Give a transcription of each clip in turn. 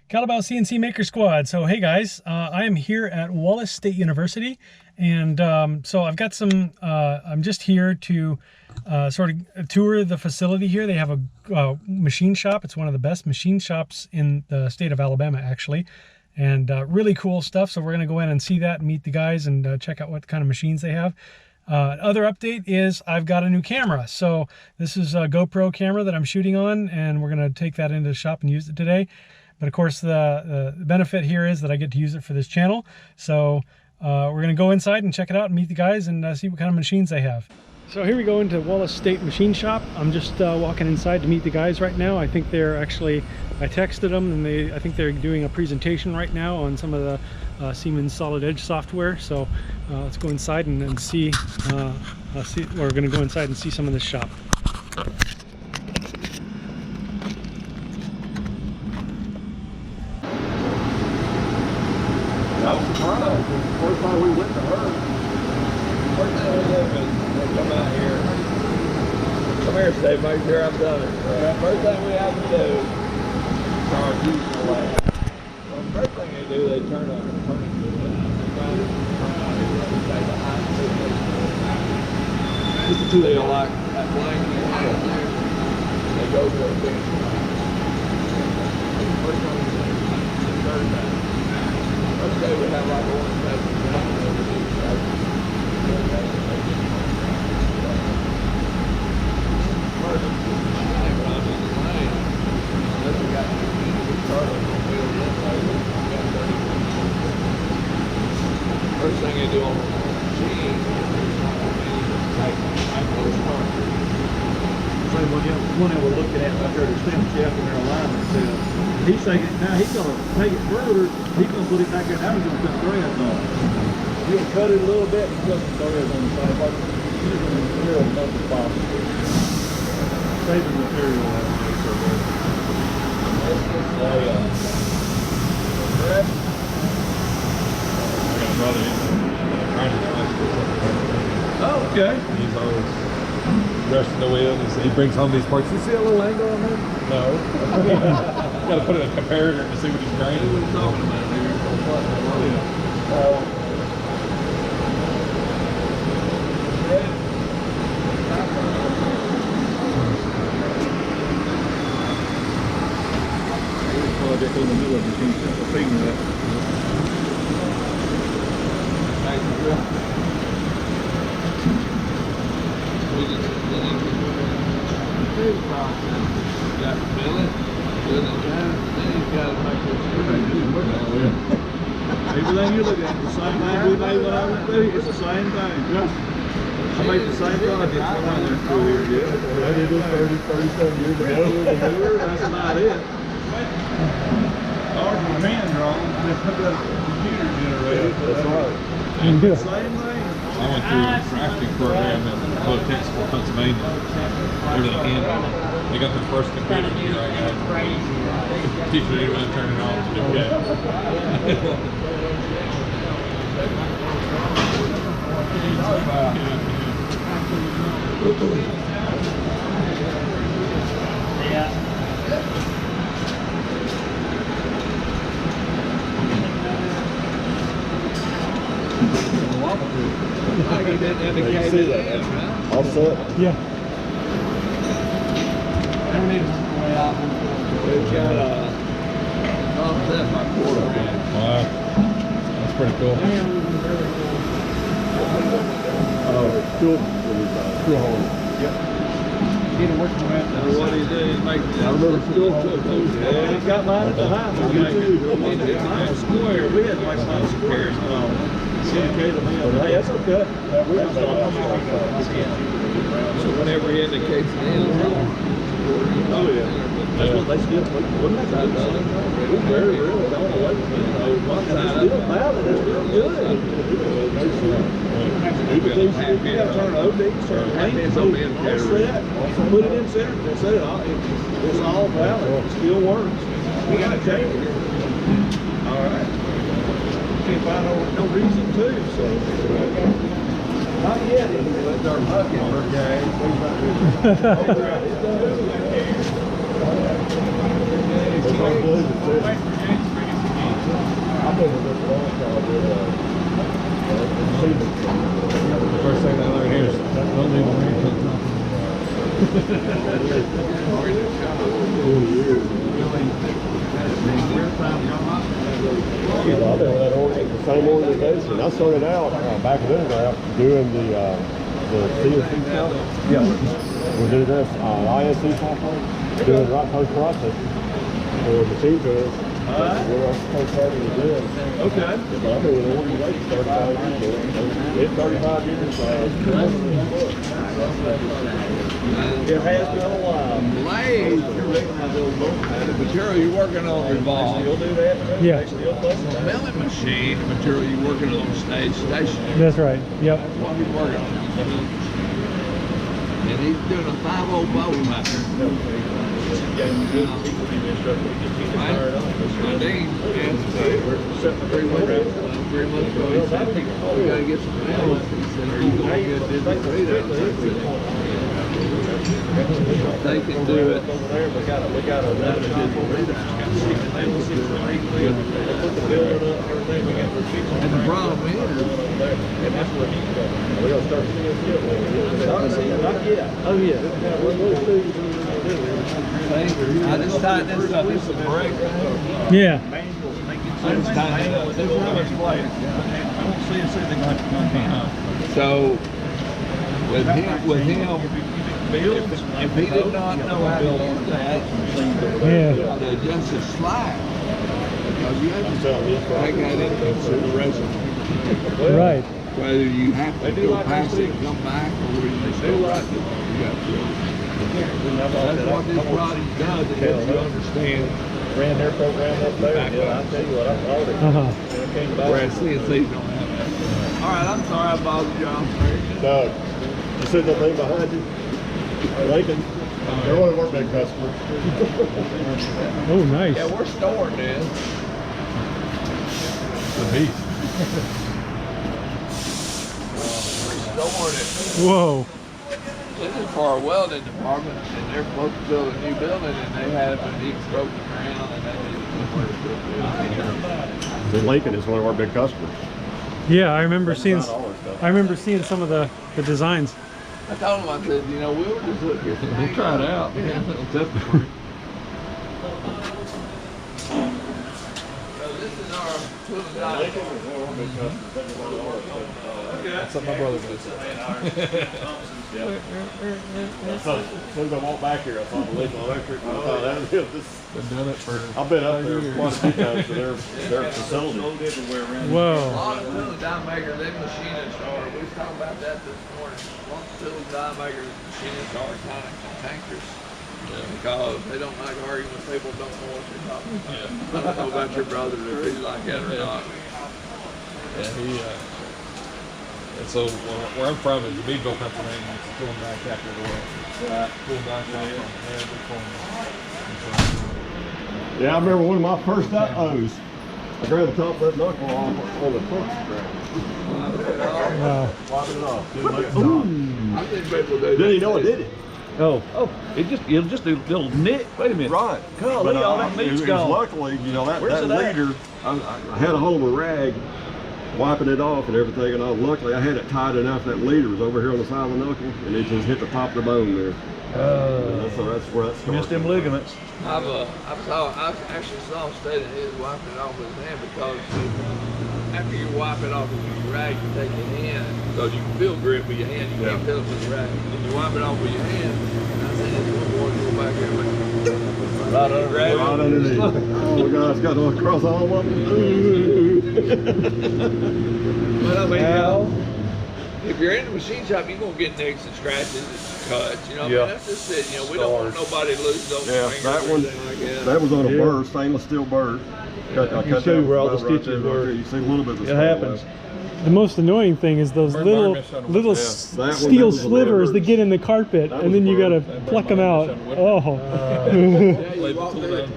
Calabout CNC Maker Squad. So hey guys, I am here at Wallace State University, and so I've got some, I'm just here to sort of tour the facility here. They have a machine shop. It's one of the best machine shops in the state of Alabama, actually, and really cool stuff. So we're going to go in and see that and meet the guys and check out what kind of machines they have. Other update is I've got a new camera. So this is a GoPro camera that I'm shooting on, and we're going to take that into the shop and use it today. But of course, the benefit here is that I get to use it for this channel. So we're going to go inside and check it out and meet the guys and see what kind of machines they have. So here we go into Wallace State Machine Shop. I'm just walking inside to meet the guys right now. I think they're actually, I texted them, and I think they're doing a presentation right now on some of the Siemens Solid Edge software. So let's go inside and see, we're going to go inside and see some of this shop. I was surprised. The first time we went to her, first thing we did was come out here. Come here, Steve, make sure I've done it. First thing we have to do is start using the lathe. Well, the first thing they do, they turn on the furnace. Just to feel like that blank they go to a big first time we did it, the third time. First day we have like orientation down over these guys. First, I think when I was in the lane, unless we got to start on the wheel this way, we got 30 minutes. First thing you do on the machine is like those parts. So one that we're looking at right there, the stem shaft in their alignment says, he's taking it now, he's gonna take it further, he's gonna put it back there, now he's gonna put threads on. He'll cut it a little bit and put some threads on the side, like using the material as much as possible. Saving material that way, so good. This is a thread. I got a brother trying to Oh, okay. he's always resting the wheel. He brings home these parts. You see a little angle on that? No. Got to put it in a comparator to see what he's grinding. What are you talking about here? Project in the middle of the machine, a finger that. We just do the process. You got to fill it, down, then you got to make it. Everything you look at, the same thing we made when I went through, it's the same thing. I made the same project when I went through here. Yeah. I did it 37 years ago. That's about it. Ours was hand drawn. They put that computer generated. That's right. And The same thing. I went through a drafting program in Texas, Pennsylvania. Everything hand drawn. They got the first computer here I got. Teacher didn't even turn it off to do that. I think that indicated that. All set? Yeah. We've got a offset by quarter inch. Wow. That's pretty cool. Screw hole. Yep. Get it working around. Now what he did is make I remember still took those. Yeah, he got mine at the high. It's not square. We had like some squares. Syndicated me. Hey, that's okay. So whenever he indicates the end zone, Oh yeah. That's what they still wouldn't that be the same thing? We very rarely don't away from it. It's still valid, it's still good. You gotta turn it over, you can turn it on set, put it in center, that's it. It's all valid, it still works. We gotta change it. All right. Can't find no reason to, so. Not yet, anyway. Our bucket, okay. been with this long time. The first thing I learned here is don't leave them here. I've been with that the same organization. I started out back then doing the CNC stuff. Yeah. We did this INC software, doing right post process for machine tools. We're supposed to to do it. Okay. But I've been with the organization 35 years. It's 35 years. It has been a while. Lathes. The material you're working on revolves. You'll do that? Yeah. The milling machine, the material you're working on stays stationary. That's right. Yep. That's what he's working on. And he's doing a 5-0 bowl maker. My name is pretty much ago. He said, we gotta get some mail. He said, are you gonna get Disney Freedom? They can do it. We got another Disney Freedom. And the problem is, And that's where he's going. We're going to start seeing it. Not yet. Oh yeah. I just tightened this up. This is a break. Yeah. I just tightened it up. So, with him, if he did not know how to use that, Yeah. to adjust his slide, because you have to take that into consideration. Right. Whether you have to go past it and come back, or whether you just go right to it. That's what this project does. It helps you understand Ran their program up there. Yeah, I'll tell you what, I thought it. Came back. where CNCs don't have that. All right, I'm sorry I bothered y'all. Doug, you see that thing behind you? Lincoln. They're one of our big customers. Oh, nice. Yeah, we're storing this. The beef. We're storing it. Whoa. This is for our welding department, and they're supposed to build a new building, and they had an even broken ground, and they needed somewhere to put it. Lincoln is one of our big customers. Yeah, I remember seeing some of the designs. I told him, I said, you know, we were just looking at We'll try it out. Yeah. It'll test it for you. So this is our tool and die. That's what my brother does. So, as soon as I walked back here, I saw the Lincoln Electric. And I thought, Been doing it for I've been up there quite a few times to their facility. A Whoa. lot of tool and die makers, they machinists are, we was talking about that this morning. A lot of tool and die makers, machinists are kind of cantankerous. Because they don't like arguing with people who don't know what they're talking about. I don't know about your brother, if he's like that or not. Yeah, and so where I'm from is Meadville, Pennsylvania. It's a tool and die capital of the world. Tool and die shop from there, big corner. Yeah, I remember one of my first O's. I grabbed the top of that knuckle off on the front strap. Wow. Popping it off. I think people do. Didn't even know I did it. Oh, it'll just do a little knit. Wait a minute. Right. Golly, all that meat's it was gone. luckily, you know, that Where's it at? leader, I had a hold of a rag, wiping it off and everything, and luckily I had it tied enough that leader was over here on the side of the knuckle, and it just hit the top of the bone there. That's where that started. Missed them ligaments. I actually saw him stating he was wiping it off with his hand because after you wipe it off with your rag, you take it in because you can feel grip with your hand. You can't feel it with the rag. And you wipe it off with your hand. And I said, this little boy go back there and Right under Right underneath. Oh my God, it's got to across all of them. But I mean, you know, if you're in the machine shop, you're gonna get nicks and scratches and cuts. You know, I mean, that's just it. You know, we don't want nobody to lose those fingers that or one, anything like that. that was on a burr, stainless steel burr. You see where all the stitches were. You see a little bit of the It happens. The most annoying thing is those little that steel was the slivers that burrs. get in the carpet, That and then was you gotta burrs. pluck them out. Oh. Yeah, you walk there.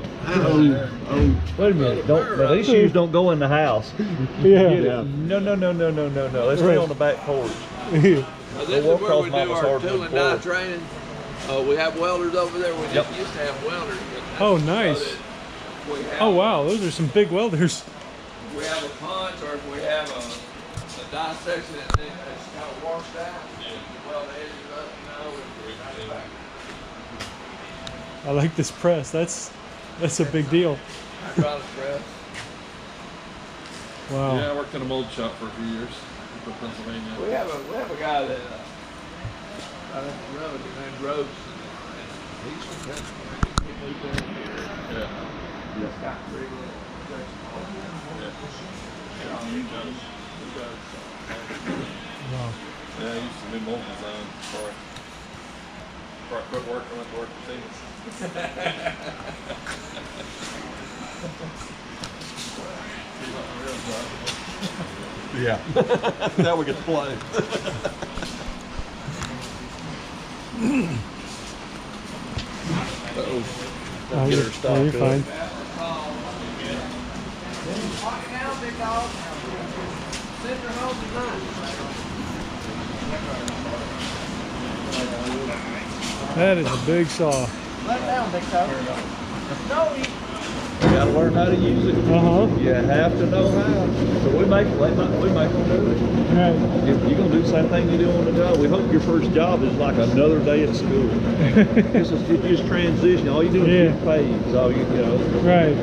Wait a minute. Now these shoes don't go in the house. Yeah. No. They stay on the back porch. This is walk where we across do Mama's our hardwood tool and die floor. training. We have welders over there. We Yep. used to have welders. But Oh, that's nice. about it. We have- Oh wow, those are some big welders. if we have a punch or if we have a dissection and then it's kind of washed out, well, the edges up, you know, and bring it back. I like this press. That's a big deal. Hydraulic press. Wow. Yeah, I worked in a mold shop for a few years in Pennsylvania. We have a guy that out up the road named Rhodes, and he's from Pennsylvania. He moved down here. Yeah. He's got pretty little injection on him. Yeah. He does. Wow. Yeah, I used to do mold design before I quit work. I went to work for Siemens. Yeah. Now we get to play. Oh, Get her you're stopped fine. Lock it down, big dog. Send your home tonight. That is a big saw. Let it down, big dog. No, You gotta learn how to use it. Uh-huh. You have to know how. So we make them do it. Right. You're gonna do the same thing you do on the job. We hope your first job is like another day at school. This is just transition. All you do is get paid. So you know. Right.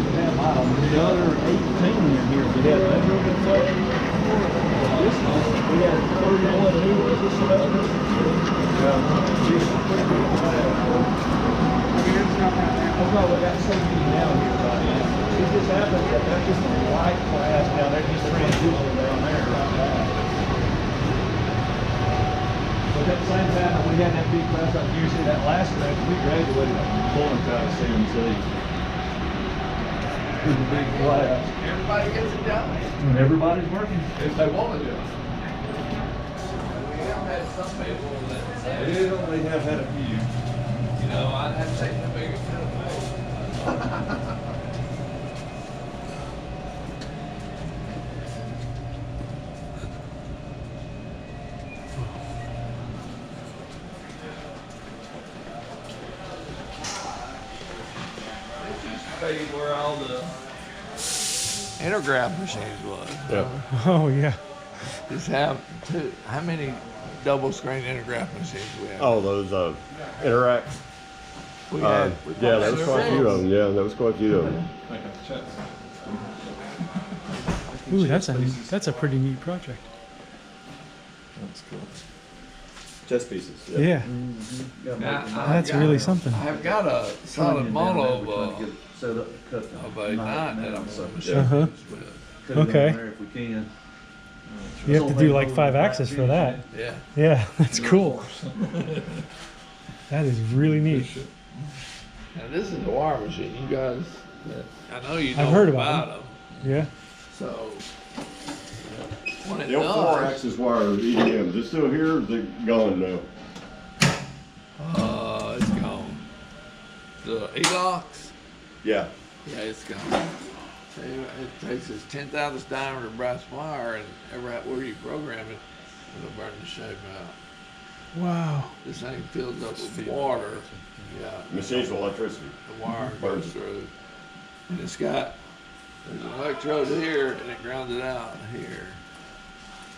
Another 18 in here. We had that room in there. This month, we had 31 new ones this semester. That's why we got so many now here right now. It just happens that there's just a light class down there, just transitioning down there right now. But at the same time, we had that big class up here, see that last class, we graduated pulling out of CNC. It was a big class. everybody gets it done And everybody's working. if they want to do it. We have had some people that say, They have had a few. you know, I'd have to take the biggest cut of where all the intergraph machines was. Yeah. Oh, yeah. Just how many double screen intergraph machines we have? Oh, those Interact. We Yeah, there was quite a few of them. Yeah, there was quite a few of them. I got the checks. Ooh, that's a pretty neat project. That's cool. Chess pieces. Yeah. That's really something. I've got a solid model of Set up to cut a knot that I'm going to machine Uh-huh. with. Okay. If we can. You have to do like 5 axis for that. Yeah. Yeah, that's cool. That is really neat. And this is a wire machine. You guys, I know you know I've heard about them. Yeah. So when it The old does, 4-axis wire EDMs. It's still here. They're gone now. it's gone. The E-locks, Yeah. yeah, it's gone. It takes this 10,000 diameter brass wire, and where you program it, it'll burn the shape out. Wow. This thing fills up with water. Yeah. Machines with electricity. The wire Burns goes it. through. And there's an electrode here, and it grounds it out here.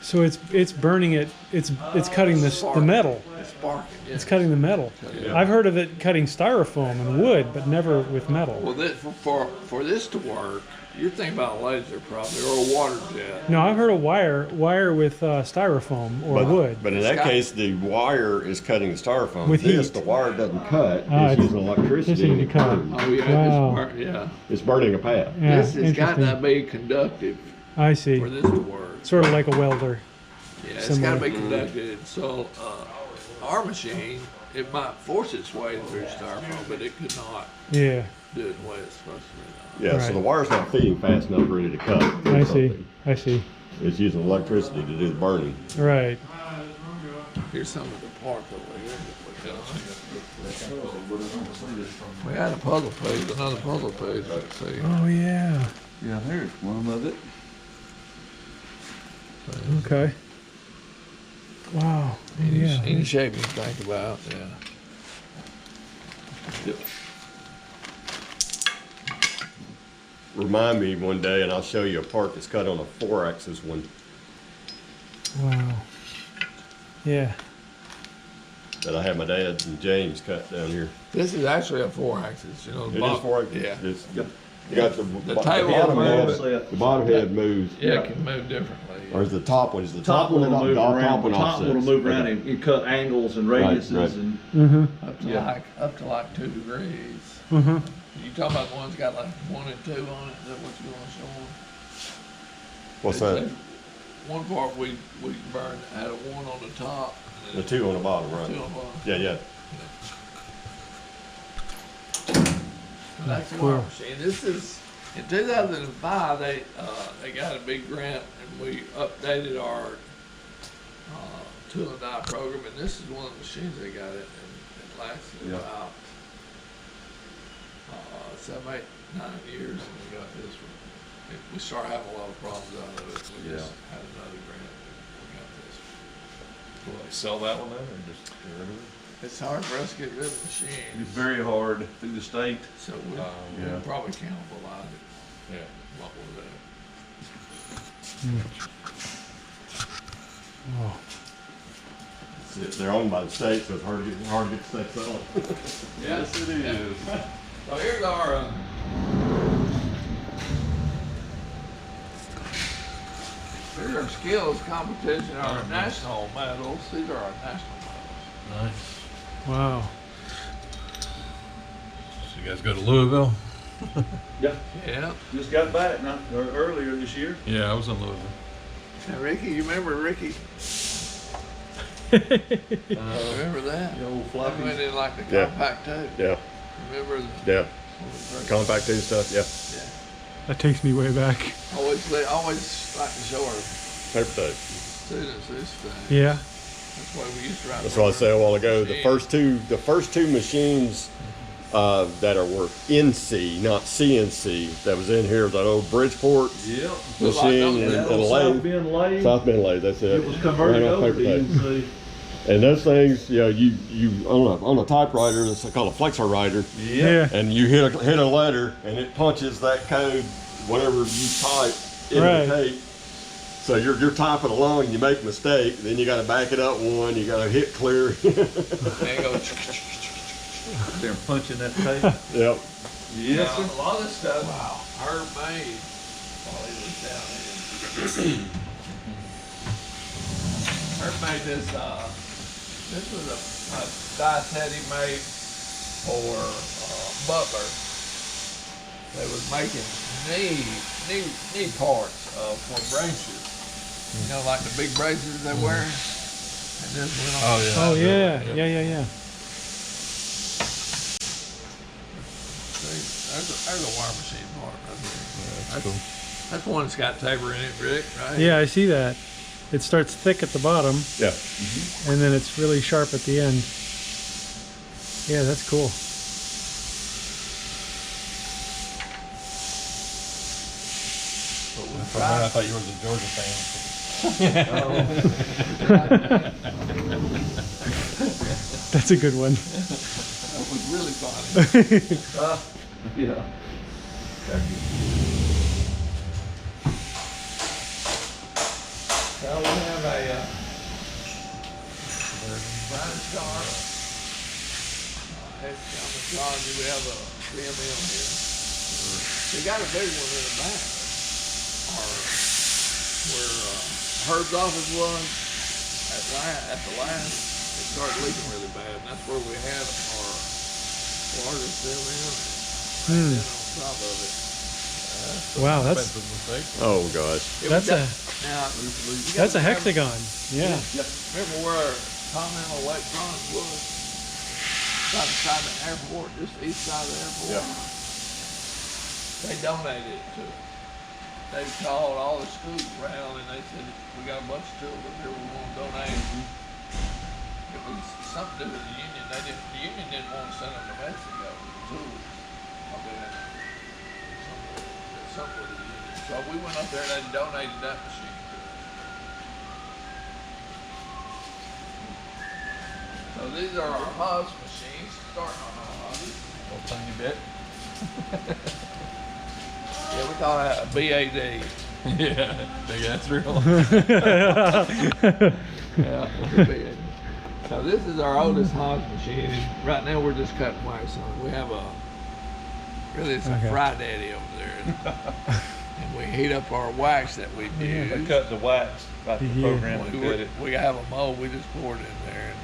So it's burning it. It's cutting the metal. It's sparking. Yeah. It's cutting the metal. Yeah. I've heard of it cutting styrofoam and wood, but never with metal. Well, for this to work, you're thinking about a laser probably, or a water jet. No, I've heard of wire with styrofoam or wood. But in that case, the wire is cutting the styrofoam. With this, heat. the wire doesn't cut. Ah, It's using it's electricity. to cut. Oh yeah, Wow. yeah. It's burning a path. Yeah, This has got interesting. to be conductive I see. for this to work. Sort of like a welder. Yeah, it's Similar. got to be conductive. So our machine, it might force its way through styrofoam, but it could not. Yeah. do it the way it's supposed to be done. Yeah, so Right. the wire's not feeding fast enough ready to cut. I see. I see. It's using electricity to do the burning. Right. Here's some of the parts over here that we had a puzzle page, another puzzle page, let's see. Oh yeah. Yeah, there's one of it. Okay. Wow. Yeah. Any shape you think about, yeah. Remind me one day and I'll show you a part that's cut on a 4-axis one Wow. Yeah. that I had my dad and James cut down here. This is actually a 4-axis, you know. It is 4-axis. Yeah. It's, you got the table bottom moves. head. The bottom head moves. Yeah, it can move differently. Or is the top one? Is the Top one will move around. top The one top one will offsets? move around Okay. and cut angles and Right, radiuses right. and Mm-hmm. Up to like 2 degrees. Mm-hmm. You talking about the ones got like 1 and 2 on it? Is that what you want to show them? What's that? One part we burned had a 1 on the top. And The then 2 on the bottom, 2 right? on the bottom. Yeah, yeah. That's the Cool. wire machine. This is in 2005. They got a big grant and we updated our tool and die program. And this is one of the machines they got it, and it lasted Yeah. about 7, 8, 9 years. And we got this one. We started having a lot of problems out of it. We just had another grant. We got this one. Will they sell that one then, or just get rid of it? It's hard for us to get rid of the it's machine, very hard through the state. so we'll Yeah. probably cannibalize it. Yeah. What we'll do. Oh. They're owned by the state, so it's hard to get the state selling. Yes, it is. So here's our. Here's our skills competition, our national medals. These are our national medals. Nice. Wow. So you guys go to Louisville? Yeah, Yeah. just got back earlier this year. Yeah, I was in Louisville. And Ricky, you remember Ricky? Remember that? The old I floppy. went in like the Yeah. compact too. Yeah, Remember? yeah. Compact 2 stuff, yeah. Yeah. That takes me way back. Always like to show our Paper tape. students this thing. Yeah. That's why we used to write. That's what I said a while ago. The machine. first two machines that were NC, not CNC, that was in here, that old Bridgeport Yep. machine and That a South lathe. Bend lathe. South Bend lathe, that's it. It was converted Right off over to paper tape. ENC. And those things, you know, you on a typewriter, it's called a flexor writer, Yeah. and you hit a letter, and it punches that code, whatever you type, into Right. the tape. So you're typing along, and you make a mistake, then you got to back it up one, you got to hit clear. And it goes. They're punching that tape. Yep. Yes, Now, sir. a lot of stuff Herb made while he was down in. Herb made this. This was a die set he made for Butler. They was making knee parts for braces. You know, like the big braces they wear. And this went on. Oh, yeah. Oh yeah. Yeah. Yeah. Yeah. There's a wire machine part right here. That's cool. That's one that's got taper in it, Rick, right? Yeah. I see that. It starts thick at the bottom, Yeah. and then it's really sharp at the end. Yeah, that's cool. I thought you were the Georgia fan. That's a good one. That was really funny. Yeah. Well, we have a Brian Star, head technology. We have a 3M here. We got a big one in the back. Where Herb's office was at the last, it started leaking really bad, and that's where we had our largest film in, and then on top of it. Wow, that's Expensive mistake. Oh gosh. That's a Now, that's a hexagon. Yeah. Remember where Continental Electronics was? Right beside the airport, just east side of the airport. Yeah. They donated it to us. They called all the schools around and they said, we got a bunch of tools up here we want to donate. It was something to do with the union. The union didn't want to send them to Mexico, the tools. I mean, something with the union. So we went up there and they donated that machine to us. So these are our Haas machines, starting on our hobbies. Little tiny bit. Yeah, we call that a BAD. Yeah, big ass drill. Yeah, a BAD. So this is our oldest Haas machine. And right now we're just cutting wax on it. We have it's a fry daddy over there. And we heat up our wax that we use. They cut the wax, about the program and cut it. We have a mold, we just pour it in there and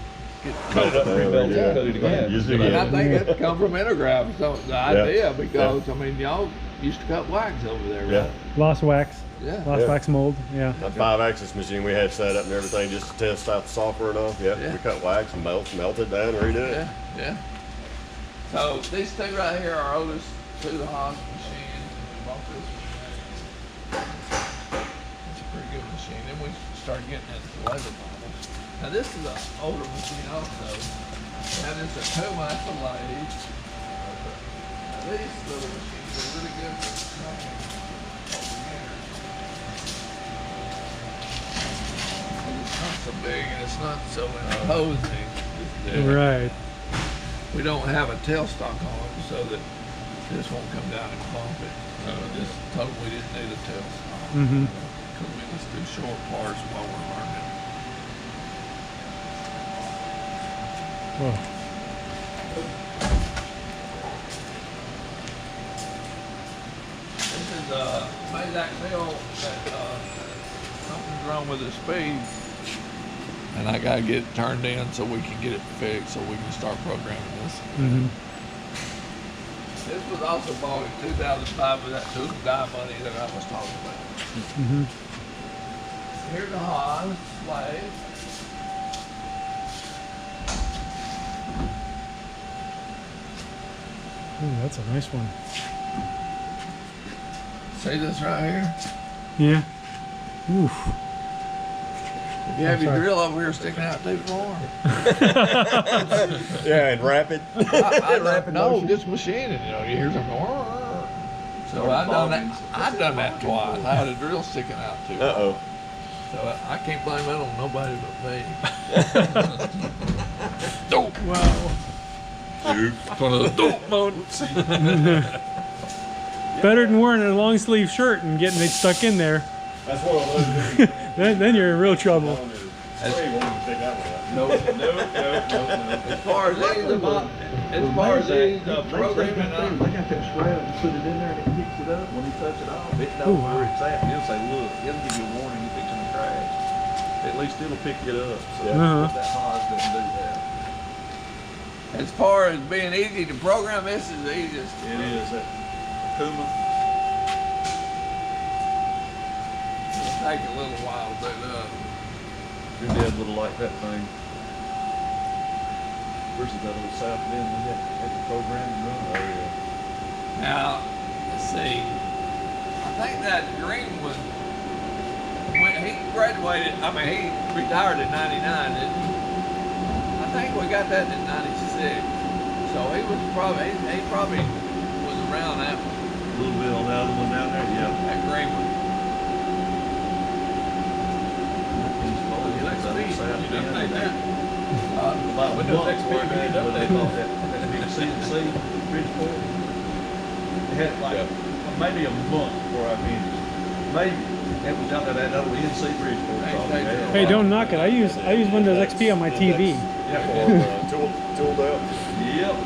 Cut it up, rebuild it, Yeah. cut it again. and I think it come from Intergraph, so the idea, because I mean y'all used to cut wax over there, right? Lost wax. Yeah. Lost wax mold. Yeah. That 5-axis machine we had set up and everything just to test out the software and all. Yeah, Yeah. we cut wax and melt it down and redid it. Yeah, yeah. So these two right here are our oldest two Haas machines. We bought this one. It's a pretty good machine. Then we started getting into the leather models. Now this is an older machine also. Now this is a 2-month lathe. Now these little machines are really good for cutting over here. And it's not so big and it's not so imposing. Right. We don't have a tailstock on them so that this won't come down and bump it. So just told we didn't need a tailstock. Mm-hmm. Because we just do short parts while we're learning. Whoa. This is a Mazak mill that something's wrong with the speed. And I gotta get it turned in so we can get it fixed so we can start programming this. Mm-hmm. This was also bought in 2005 with that tool die money that I was talking about. Mm-hmm. Here's the Haas slave. Ooh, that's a nice one. See this right here? Yeah. Oof. If you have your sorry. drill over here sticking out too far. Yeah, and rapid. No, just machining, you know, you hear something going. So I've done that twice. I had a drill sticking out too far. Uh-oh. So I can't blame that on nobody but me. Wow. It's one of those dope moments. Better than wearing a long sleeve shirt and getting it stuck in there. That's one of those. Then you're in real trouble. As far as these, programming, I got that shroud and put it in there and it picks it up. When he touches it off, it Ooh, knows wow. where it's at. And it'll say, look, it'll give you a warning you're fixing to crash. At least it'll pick it up. So that Haas doesn't do that. as far as being easy to program, this is the easiest. It is. That Kuma. It'll take a little while to boot up. Your dad would have liked that thing. Versus that old South Bend we had the program and run. Oh yeah. Now, let's see. I think that Green was, when he graduated, he retired in 99, didn't he? I think we got that in 96. So he was probably, he probably was around that one, A little bit on the other one down there, yeah. that Green one. You didn't take that? About When a does month XP before get it up when they there? bought that big CNC Bridgeport. They had like maybe a month before I finished. Maybe that was out that old NC Bridgeport. Hey, don't knock it. I use Windows XP on my TV. Yeah. Tooled out. Yep.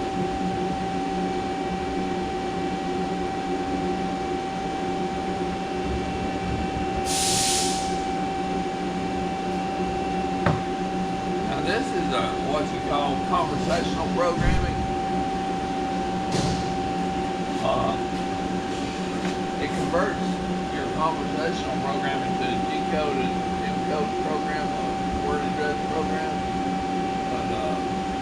Now this is what you call conversational programming. It converts your conversational programming to decode and encode program, a word address program. But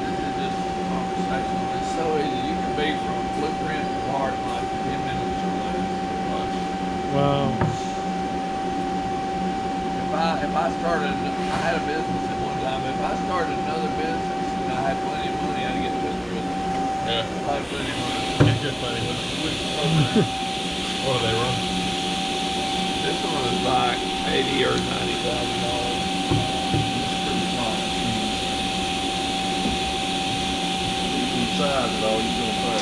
this is just conversational. It's so easy. You can be from blueprint to heart in like 10 minutes or less. Wow. If I started, I had a business at one time. If I started another business and I had plenty of money, I'd get with it. Yeah. If I had plenty of money. Get good money with program. What do they run? This one was like $80,000 or $90,000. Size of all you gonna pay.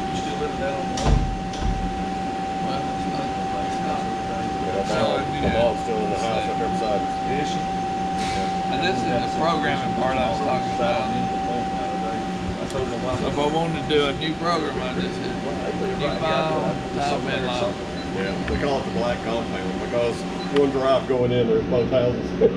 You still living that on the road? Well, it's not. My mom's still in the house up there beside us. Is she? And this is the programming part I was talking about. If I wanted to do a new program, I just hit new file, type in like. Yeah, we call it the black compound because one drive going in, there's both houses. The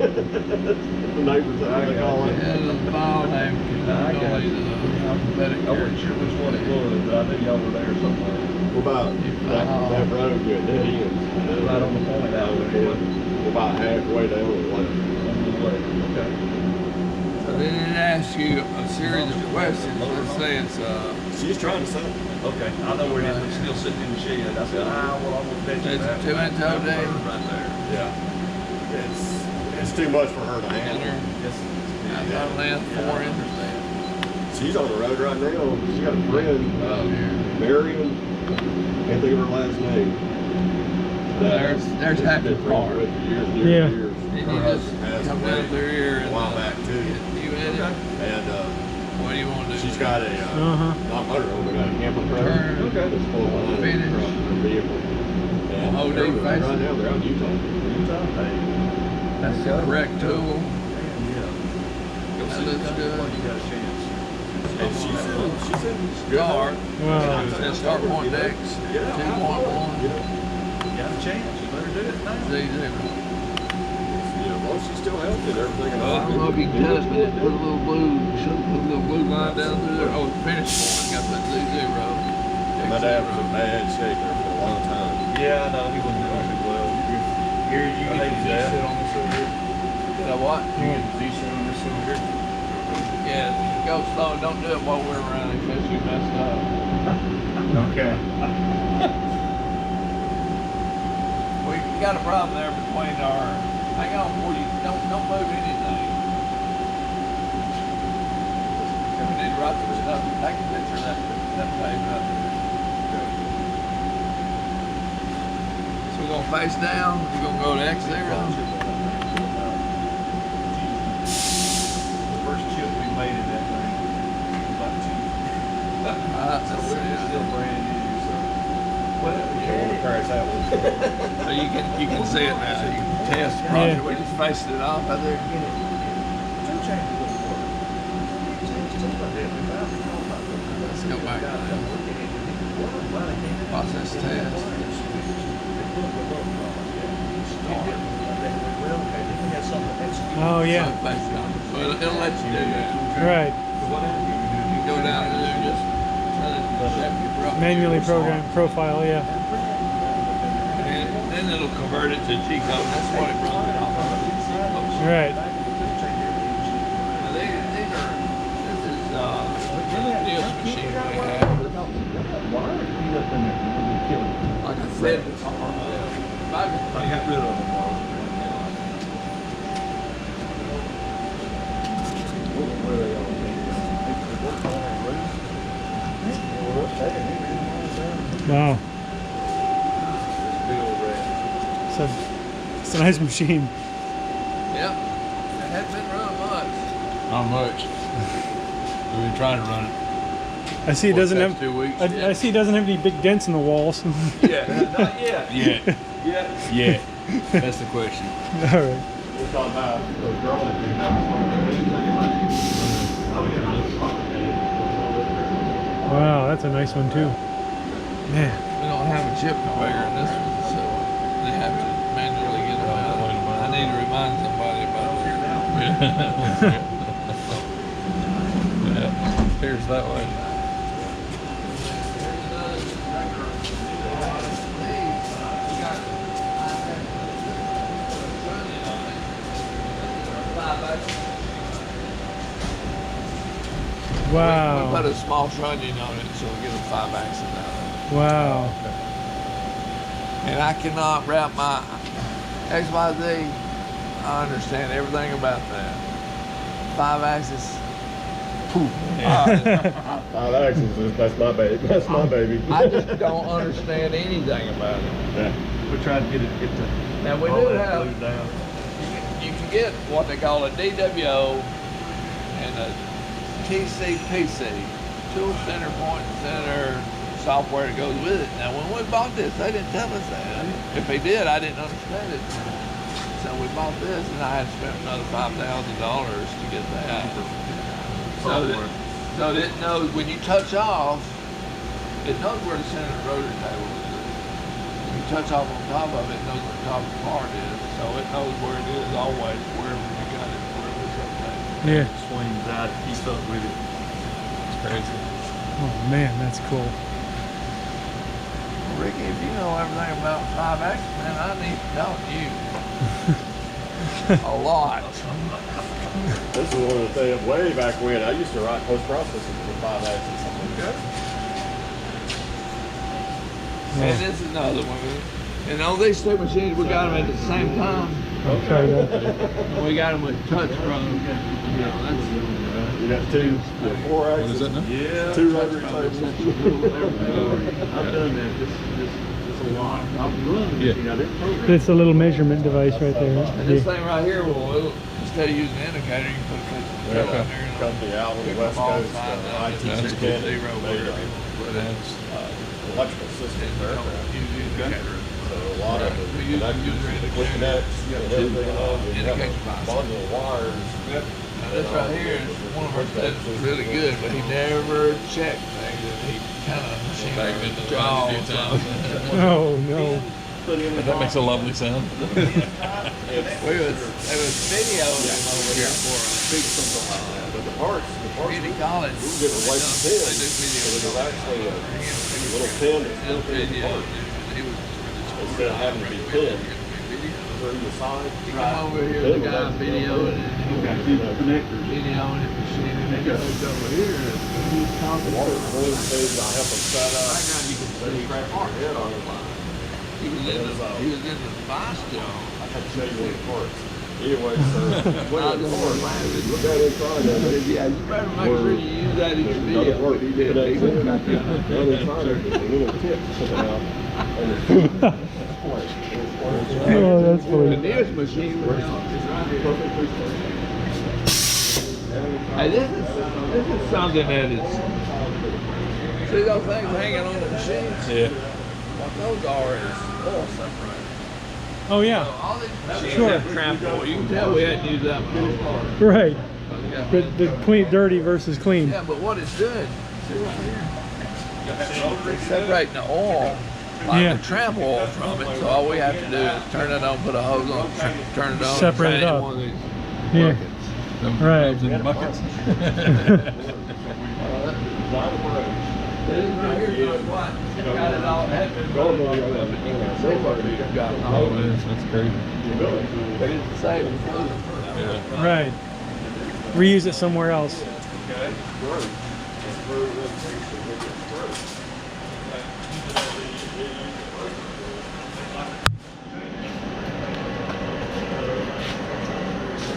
neighbors, that's what they call it. Yeah, the file name can I got only you. the alphabetic I wasn't sure which one it was, but I knew y'all were there somewhere. We're about that road good dead ends. Right on the point out there. We're about halfway down the left. Okay. So then it asks you a series of questions. Let's say it's She's trying to sell it. Okay, I know where it is, it's still sitting in the shed. I said, well, I'm gonna bet you It's that. 2 inch toe day. Right there. Yeah. It's too much for her to handle. Yes. Outside length, 4 inches there. She's on the road right now. She's got a friend, Marion. Can't think of her last name. There's half the Been friends car. with for years and years Yeah. and years. Then Her you just husband passed come away down through here a and while back too. you in it. And What do you want to do? she's got a not motorhome, but got a camper truck. Turn. Okay. That's full of Finish. her vehicle. And Oh, they're dude, right face. now they're out in Utah. That's the correct tool. Go That see looks the good. one you got a chance. And she said good. Start. Wow. Says start point X. 2.1. You got a chance, you better do it now. Z0. Well, she's still healthy and everything. Well, I don't know if you can tell it, but it put a little blue, line down through there. Oh, the finish point got that Z0. My dad was in bad shape there for a long time. Yeah, I know, he wasn't doing too well. Here, you I get hate the that. Z-sit on this over here. Did I what? You get the Z-sit on this over here. Yeah, go slow. Don't do it while we're around in case you messed up. Okay. We got a problem there between our. Hang on before you don't move anything. We need to write this stuff. Take a picture of that page right there. So we're gonna face down. We're gonna go to X0. The first chip we made in that thing was about 2. That's So we're still brand new, so. You don't want to crash that one. So you can see it now. You can test the project. We just faced it off out there. Let's go back to that. Process test. Oh So yeah. face it off. So it'll let you do that. Right. You can go down to there and just turn it to shape your profile. Manually program profile. Yeah. And then it'll convert it to G code. That's what it runs it off of. Right. Now these are. This is this machine we have. Like I said, it's on. I got rid of them all. Wow. Big old rat. It's a nice machine. Yep. It hasn't been run much. Not much. We've been trying to run it. I see it doesn't Past have. 2 weeks. I see it doesn't have any big dents in the walls. Yeah. Not yet. Yeah. Yeah. Yeah. That's the question. All right. We're talking about those girls that do that. Wow, that's a nice one too. Man. We don't have a chip conveyor in this one, so they have to manually get them out. I need to remind somebody about that. Yeah. Here's that way. axis. We Wow. put a small trunnion on it so we get a 5 axis out of it. Wow. And I cannot wrap my XYZ. I understand everything about that. 5 axis. Poof. Five axes, that's my baby. That's my baby. I just don't understand anything about it. Yeah. We tried to get the Now we all do that have, glued down. you can get what they call a DWO and a TCPC, tool center, point center, software that goes with it. Now when we bought this, they didn't tell us that. If they did, I didn't understand it. So we bought this and I had spent another $5,000 to get that. So that it knows when you touch off, it knows where the center of the rotor table is. When you touch off on top of it, it knows where the top part is. So it knows where it is always, wherever you got it, wherever it's rotating. Yeah. Swings out, keeps up with it. It's crazy. Oh man, that's cool. Ricky, if you know everything about 5 axis, man, I need to talk to you. A lot. This is one of the things way back when I used to write post-processing for 5 axes. Okay. And this is another one. And on these two machines, we got them at the same time. Okay. We got them with touch from. You got 4 What axes. is that now? Yeah. 2 rotary tables. I've done that. This a lot. I've run, Yeah. you know, this program. It's a little measurement device right there. And this thing right here will, instead of using an indicator, you can put a Yeah, on there. company out on the West Coast, IT That's mechanic, zero, made whatever you put in. electrical systems for aircraft. Use the indicator. So a lot of it, We use the connectors, user indicator. quick connects, and everything on, you have Indication a box. bundle of wires. Now this right here is one of our students was really good, but he never checked things. And he kind of Back into the draws line a few times. Oh no. That makes a lovely sound. They was videoing him over here for us. But the parts, In college, we were getting away from pins. they do So videos there's actually a little pin that's built into the part. Instead of having to be pinned through the side. He come over here, the guy videoing it, We've got 2 connectors. videoing it, machine, and he goes over here, and he's talking Water to flows, things I help them set up. right now you can They see scratch your head on it. he was in the device job. I had to show you one of the parts. Anyway, so one of the parts, look at inside of it. Yeah, you better make sure you use that in your Another video. part He did. connects He in. cut that. Down inside of it, there's a little tip sticking out. And it's Oh, that's The funny. nearest machine was right here. Hey, this is something that is. See those things hanging on the machines? Yeah. What those are is oil separator. Oh yeah. All these machines Sure. have tramp oil. You can tell we hadn't used that much. Right. The clean, dirty versus clean. Yeah, but what it's doing, see right here, it's separating the oil, like Yeah. the tramp oil from it. So all we have to do is turn it on, put a hose on, turn it on, Separate and it drain up. one of these Yeah. buckets. Them Right. tubs in buckets. This right here is what got it all. Had been Go running on, off go on, of it. You can see what it got Oh, all it of it. is. That's crazy. But it's the same. Yeah. Right. Reuse it somewhere else.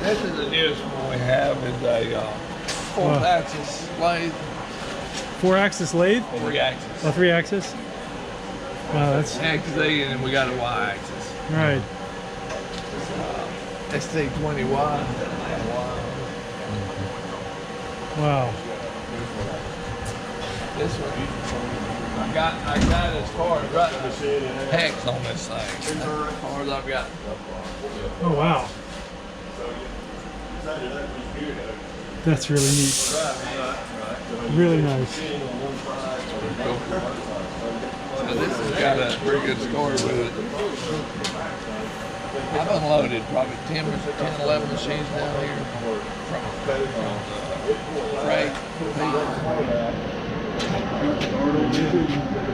This is the newest one we have is a fourth Wow. axis lathe, 4-axis lathe? 3 axis. Oh, 3-axis? Wow, that's XZ, and then we got a Y axis. right. ST20Y. Wow. This one, I got as far as writing the hex on this thing. That's as far as I've got. Oh wow. That's really neat. Really nice. So this has got a pretty good story with it. I've unloaded probably 10, 11 machines down here from freight.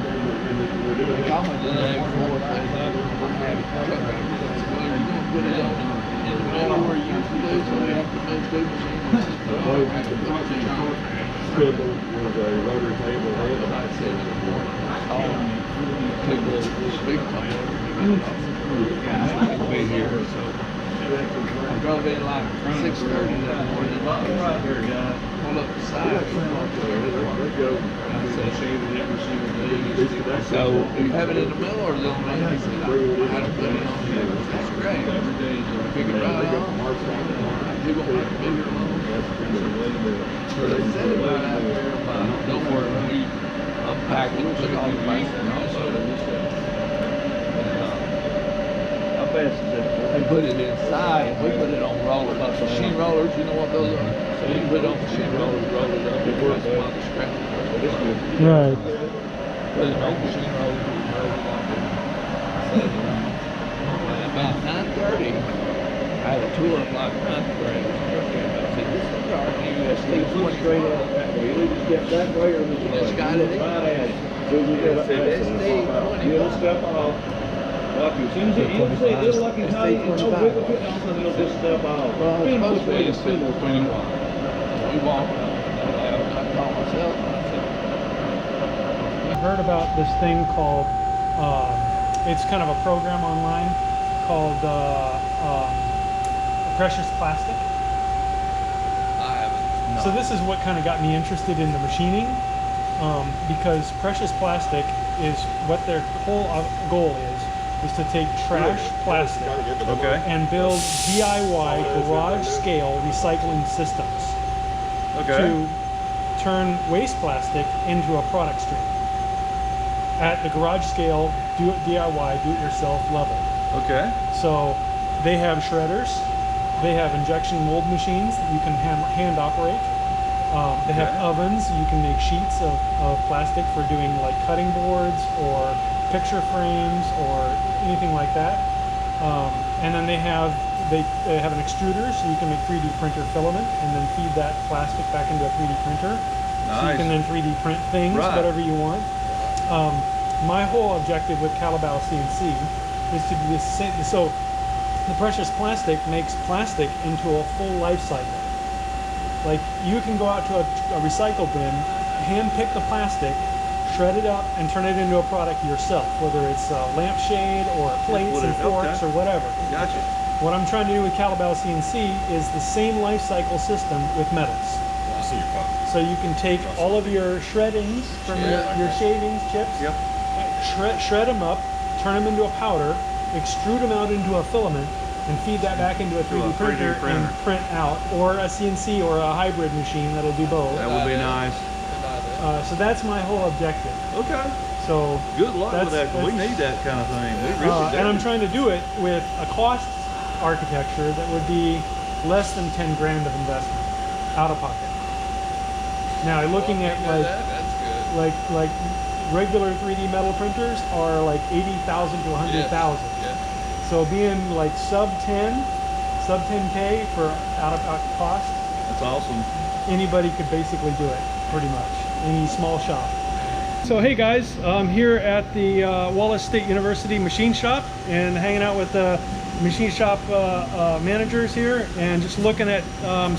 I'm gonna do that before I have it. You're gonna put it on where you used to do, so we have to big machine. Spindle was a rotary table head. I said in the morning, take this big plant. Be here, so I drove in like 6:30 that morning. Pulled up the side. So you have it in the middle or little man? I said, I had to put it on here. That's great. Pick it right on. You gonna make a bigger load? So they said it right out there, but don't worry, we unpacked it, took all the plastic off of it. How fast is that? And put it inside, and we put it on rollers, like machine rollers, you know what those are? So you put it on machine rollers, roll it up, and press them on the scratch. Right. Put it on machine rollers, and roll it like that. And about 9:30, I had a tour of like 9th grade. I said, this is our USD 20. That way or Just got it in. So we It said SD 20. step off. Like as soon as you say it, like it's not even no wiggle to it, also it'll just step off. Well, it's supposed to be a spindle 21. We walked up. I called myself and I said, I heard about this thing called, it's kind of a program online called Precious Plastic. I haven't. So this is what kind of got me interested in the machining, because precious plastic is what their whole goal is to take trash plastic Okay. and build DIY garage scale recycling systems to turn waste plastic into a product stream at the garage scale, DIY, do-it-yourself level. Okay. So they have shredders, they have injection mold machines that you can hand operate. They have ovens, you can make sheets of plastic for doing like cutting boards or picture frames or anything like that. And then they have an extruder, so you can make 3D printer filament and then feed that plastic back into a 3D printer. So you can then 3D print things, whatever you want. My whole objective with Calabal CNC is to be the same. So the precious plastic makes plastic into a full life cycle. Like you can go out to a recycle bin, hand pick the plastic, shred it up, and turn it into a product yourself, whether it's a lampshade or plates and forks or whatever. Gotcha. What I'm trying to do with Calabal CNC is the same life cycle system with metals. I see your copy. So you can take all of your shreddings from your shavings, chips, Yep. shred them up, turn them into a powder, extrude them out into a filament, and feed that back into a 3D printer and print out, or a CNC or a hybrid machine that'll do both. That would be nice. So that's my whole objective. Okay. So Good luck with that. We need that kind of thing. We really do. and I'm trying to do it with a cost architecture that would be less than 10 grand of investment out of pocket. Now looking at that's good. like regular 3D metal printers are like 80,000 to 100,000. Yeah. So being like sub 10K for out of cost, That's awesome. anybody could basically do it, pretty much. Any small shop. So hey guys, I'm here at the Wallace State University machine shop and hanging out with the machine shop managers here and just looking at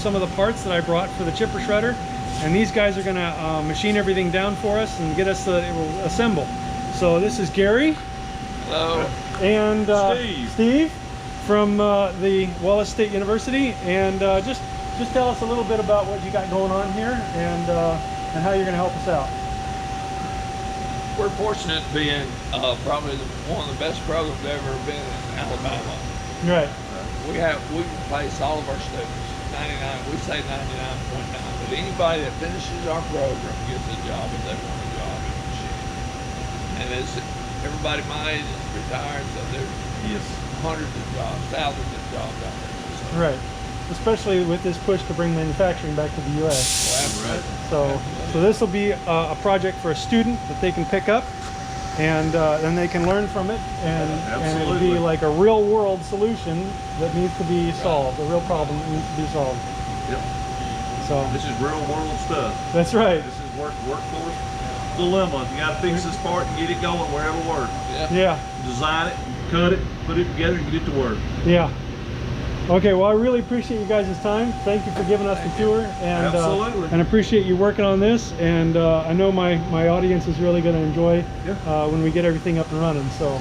some of the parts that I brought for the chipper shredder. And these guys are gonna machine everything down for us and get us to assemble. So this is Gary. Hello. And Steve from the Wallace State University. And just tell us a little bit about what you got going on here and how you're gonna help us out. We're fortunate being probably one of the best programs ever been in Alabama. Right. We replace all of our students. 99, we say 99.9, but anybody that finishes our program gets a job if they want a job in the machine. And it's everybody my age is retired, so there's hundreds of jobs, thousands of jobs out there. So. Right. Especially with this push to bring manufacturing back to the U.S. Well, So this will be a project for a student that they can pick up, and then they can learn from it, and it'll be like a real world solution that needs to be solved, a real problem that needs to be solved. Yep. So This is real world stuff. that's right. This is workforce dilemma. You got to fix this part and get it going wherever it works. Yeah. Yeah. Design it, cut it, put it together, and get it to work. Yeah. Okay, well, I really appreciate you guys' time. Thank you for giving us the tour, and Absolutely. and appreciate you working on this. And I know my audience is really going to enjoy when we get everything up and running. So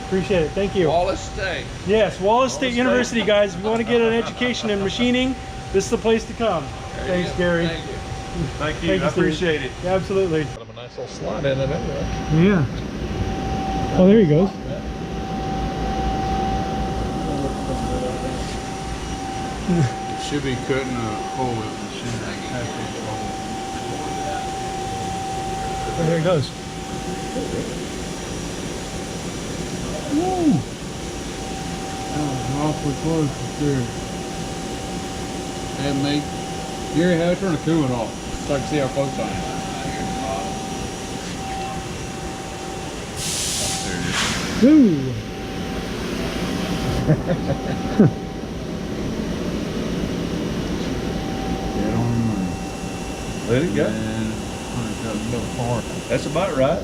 appreciate it. Thank you. Wallace State. Yes, Wallace State University, guys. If you want to get an education in machining, this is the place to come. Thanks, Gary. Thank you. Thank you. Thank you, I appreciate it. Yeah, absolutely. Got him a nice little slide in it anyway. Yeah. Oh, there he goes. Should be cutting a hole with the machine. Half-inch hole. Oh, there he goes. Woo! Oh, awfully close for sure. Hey, mate. Gary, how to turn the coolant off so I can see how close I am. Woo! Get on the money. Let it go. And got a little far. That's about right.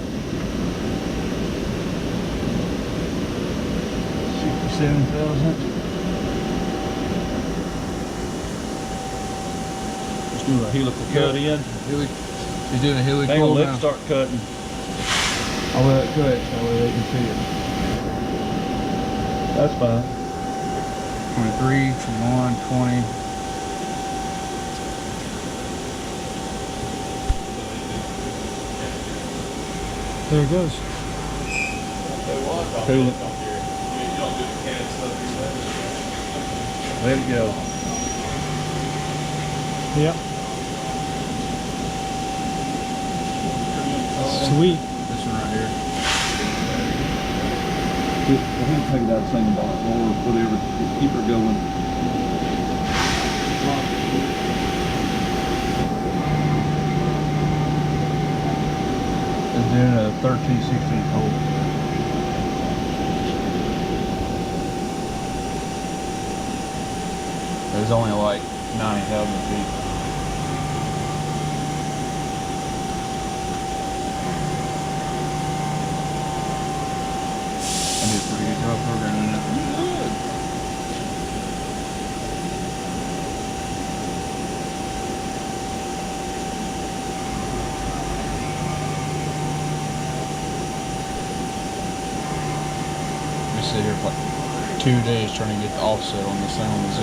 67,000. Just do a helical cut in. He's doing a helical Hang on, let now. it start cutting. I'll let it cut so they can see it. That's fine. 23, 21, 20. There it goes. Coolant. Let it go. Yep. Sweet. This one right here. I think take it out the same box or whatever. Just keep her going. It's doing a 13/16 hole. It's only like 90,000 feet. I did a pretty good job programming that. We sit here for like 2 days trying to get the offset on this thing on the Z.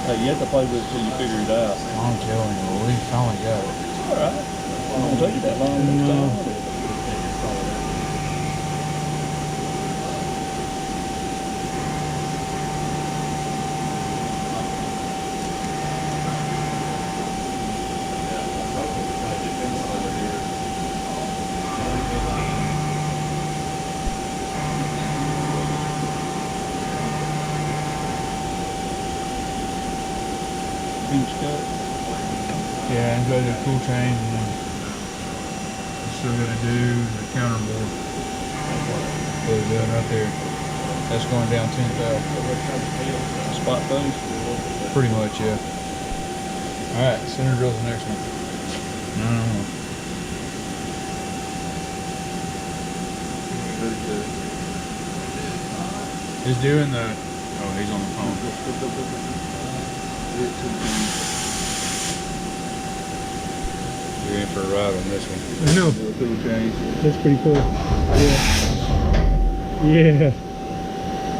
Hey, you have to play with it till you figure it out. I'm telling you, we finally got it. It's all right. It won't take you that long. No. Pinch cut. Yeah, and go to the tool change and then still gonna do the counter board. What we're doing right there. That's going down 10,000. Spot things. Pretty much, yeah. Alright, center drill's the next one. No. He's doing the, oh, he's on the phone. You're in for a ride on this one. I know. Do a tool change. That's pretty cool. Yeah. Yeah.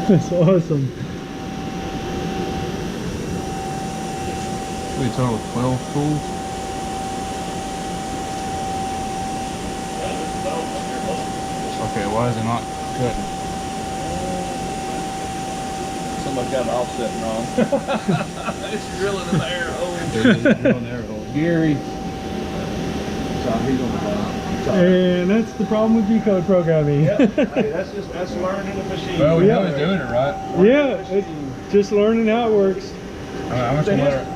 That's awesome. We total 12 tools. Okay, why is it not cutting? Somebody got an offset wrong. It's drilling an air hole. Gary. So he's on the bottom. And that's the problem with G-code programming. Hey, that's learning the machine. Well, we Yeah. know he's doing it right. Yeah, it's just learning how it works. How much The more? his-